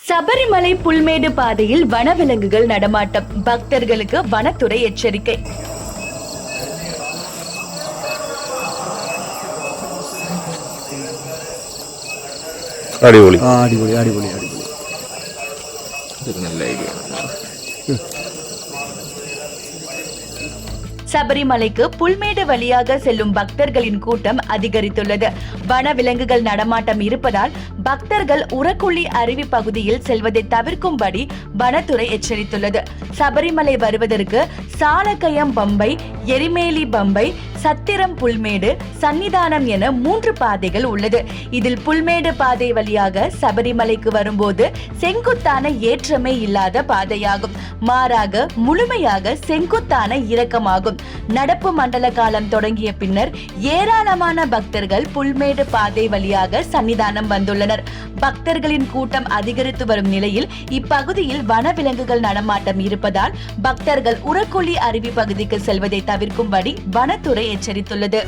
சபரிமலை புல்மேடு பாதையில் வனவிலங்குகள் நடமாட்டம், பக்தர்களுக்கு வனத்துறை எச்சரிக்கை. அடிபொலி அடிபொலி அடிபொலி அடிபொலி. நல்ல ஐடியா. சபரிமலைக்கு புல்மேடு வழியாக செல்லும் பக்தர்களின் கூட்டம் அதிகரித்துள்ளது. வனவிலங்குகள் நடமாட்டம் இருப்பதால் பக்தர்கள் உரக்குழி அருவி பகுதியில் செல்வதை தவிர்க்கும்படி வனத்துறை எச்சரித்துள்ளது. சபரிமலை வருவதற்கு சாலக்கயம் பம்பை, எரிமேலி பம்பை, சத்திரம் புல்மேடு, சன்னிதானம் என 3 பாதைகள் உள்ளது. இதில் புல்மேடு பாதை வழியாக சபரிமலைக்கு வரும்போது செங்குத்தான ஏற்றமே இல்லாத பாதையாகும். மாறாக முழுமையாக செங்குத்தான இறக்கமாகும். நடப்பு மண்டல காலம் தொடங்கிய பின்னர் ஏராளமான பக்தர்கள் புல்மேடு பாதை வழியாக சன்னிதானம் வந்துள்ளனர். பக்தர்களின் கூட்டம் அதிகரித்து வரும் நிலையில் இப்பகுதியில் வனவிலங்குகள் நடமாட்டம் இருப்பதால் பக்தர்கள் உரக்குழி அருவி பகுதிக்கு செல்வதை தவிர்க்கும்படி வனத்துறை எச்சரித்துள்ளது.